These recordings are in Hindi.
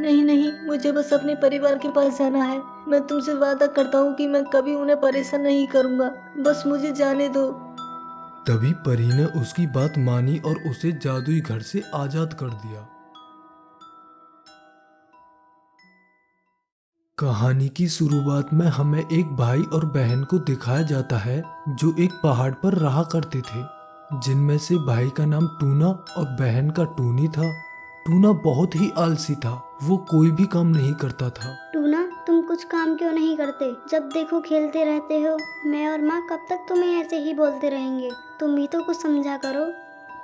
नहीं नहीं, मुझे बस अपने परिवार के पास जाना है। मैं तुमसे वादा करता हूँ कि मैं कभी उन्हें परेशान नहीं करूँगा। बस मुझे जाने दो। तभी परी ने उसकी बात मानी और उसे जादुई घर से आजाद कर दिया। कहानी की शुरुआत में हमें एक भाई और बहन को दिखाया जाता है जो एक पहाड़ पर रहा करते थे, जिनमें से भाई का नाम टूना और बहन का टूनी था। टूना बहुत ही आलसी था, वो कोई भी काम नहीं करता था। टूना, तुम कुछ काम क्यों नहीं करते? जब देखो खेलते रहते हो। मैं और माँ कब तक तुम्हें ऐसे ही बोलते रहेंगे? तुम भी तो कुछ समझा करो।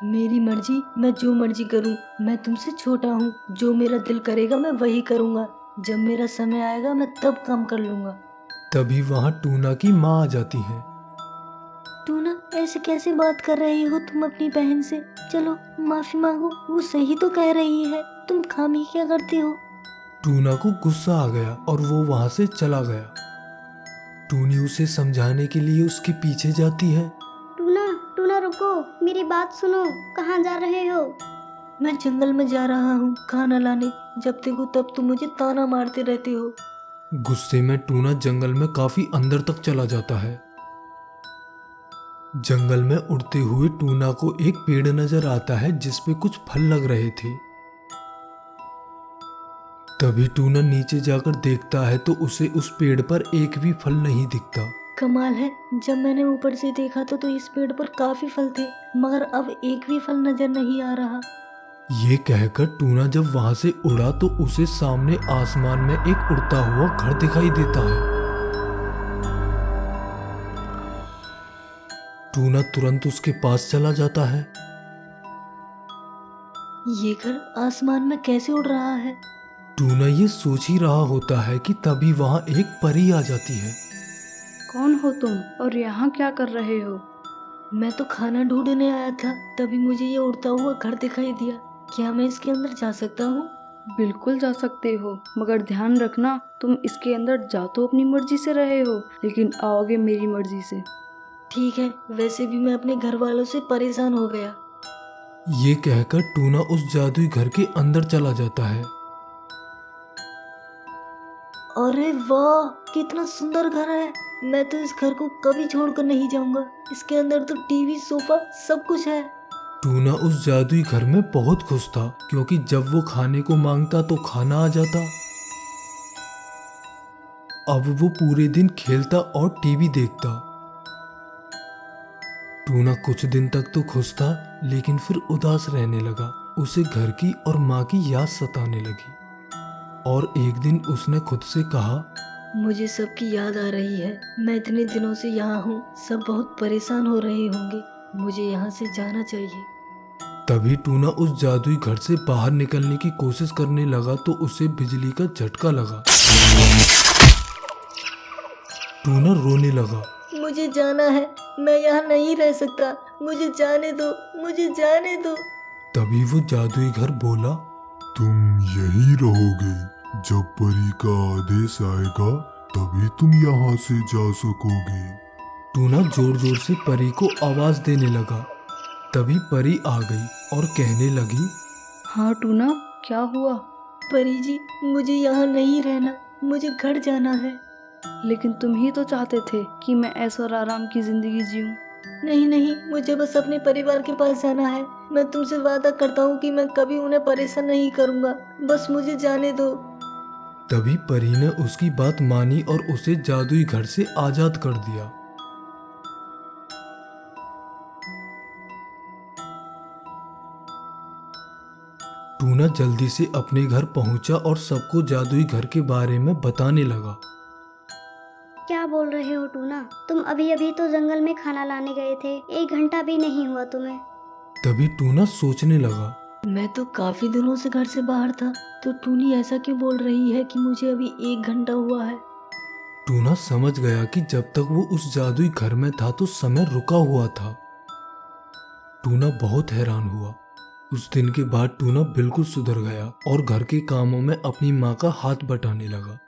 मेरी मर्जी, मैं जो मर्जी करूँ। मैं तुमसे छोटा हूँ, जो मेरा दिल करेगा मैं वही करूँगा। जब मेरा समय आएगा मैं तब काम कर लूँगा। तभी वहाँ टूना की माँ आ जाती है। टूना, ऐसे कैसे बात कर रही हो तुम अपनी बहन से? चलो माफी मांगो, वो सही तो कह रही है। तुम खामी क्या करते हो? टूना को गुस्सा आ गया और वो वहाँ से चला गया। टूनी उसे समझाने के लिए उसके पीछे जाती है। टूना, टूना रुको, मेरी बात सुनो। कहाँ जा रहे हो? मैं जंगल में जा रहा हूँ खाना लाने। जब देखो तब तुम मुझे ताना मारते रहते हो। गुस्से में टूना जंगल में काफी अंदर तक चला जाता है। जंगल में उड़ते हुए टूना को एक पेड़ नजर आता है जिस पे कुछ फल लग रहे थे। तभी टूना नीचे जाकर देखता है तो उसे उस पेड़ पर एक भी फल नहीं दिखता। कमाल है, जब मैंने ऊपर से देखा तो इस पेड़ पर काफी फल थे, मगर अब एक भी फल नजर नहीं आ रहा। ये कहकर टूना जब वहां से उड़ा तो उसे सामने आसमान में एक उड़ता हुआ घर दिखाई देता है। टूना तुरंत उसके पास चला जाता है। ये घर आसमान में कैसे उड़ रहा है? टूना ये सोच ही रहा होता है कि तभी वहां एक परी आ जाती है। कौन हो तुम और यहाँ क्या कर रहे हो? मैं तो खाना ढूंढने आया था, तभी मुझे ये उड़ता हुआ घर दिखाई दिया। क्या मैं इसके अंदर जा सकता हूँ? बिल्कुल जा सकते हो, मगर ध्यान रखना, तुम इसके अंदर जा तो अपनी मर्जी से रहे हो, लेकिन आओगे मेरी मर्जी से। ठीक है, वैसे भी मैं अपने घर वालों से परेशान हो गया। ये कहकर टूना उस जादुई घर के अंदर चला जाता है। अरे वाह, कितना सुंदर घर है। मैं तो इस घर को कभी छोड़कर नहीं जाऊंगा। इसके अंदर तो टीवी, सोफा सब कुछ है। टूना उस जादुई घर में बहुत खुश था क्योंकि जब वो खाने को मांगता तो खाना आ जाता। अब वो पूरे दिन खेलता और टीवी देखता। टूना कुछ दिन तक तो खुश था, लेकिन फिर उदास रहने लगा। उसे घर की और माँ की याद सताने लगी और एक दिन उसने खुद से कहा, मुझे सबकी याद आ रही है। मैं इतने दिनों से यहाँ हूँ, सब बहुत परेशान हो रहे होंगे। मुझे यहाँ से जाना चाहिए। तभी टूना उस जादुई घर से बाहर निकलने की कोशिश करने लगा तो उसे बिजली का झटका लगा। टूना रोने लगा। मुझे जाना है, मैं यहाँ नहीं रह सकता। मुझे जाने दो, मुझे जाने दो। तभी वो जादुई घर बोला, तुम यहीं रहोगे। जब परी का आदेश आएगा तभी तुम यहाँ से जा सकोगे। टूना जोर जोर से परी को आवाज देने लगा। तभी परी आ गई और कहने लगी, हाँ टूना, क्या हुआ? परी जी, मुझे यहाँ नहीं रहना, मुझे घर जाना है। लेकिन तुम ही तो चाहते थे कि मैं ऐशो और आराम की जिंदगी जीऊं। नहीं नहीं, मुझे बस अपने परिवार के पास जाना है। मैं तुमसे वादा करता हूँ कि मैं कभी उन्हें परेशान नहीं करूँगा। बस मुझे जाने दो। तभी परी ने उसकी बात मानी और उसे जादुई घर से आजाद कर दिया। टूना जल्दी से अपने घर पहुंचा और सबको जादुई घर के बारे में बताने लगा। क्या बोल रहे हो टूना? तुम अभी अभी तो जंगल में खाना लाने गए थे, 1 घंटा भी नहीं हुआ तुम्हें। तभी टूना सोचने लगा, मैं तो काफी दिनों से घर से बाहर था, तो टूनी ऐसा क्यों बोल रही है कि मुझे अभी 1 घंटा हुआ है। टूना समझ गया कि जब तक वो उस जादुई घर में था तो समय रुका हुआ था। टूना बहुत हैरान हुआ। उस दिन के बाद टूना बिल्कुल सुधर गया और घर के कामों में अपनी माँ का हाथ बटाने लगा।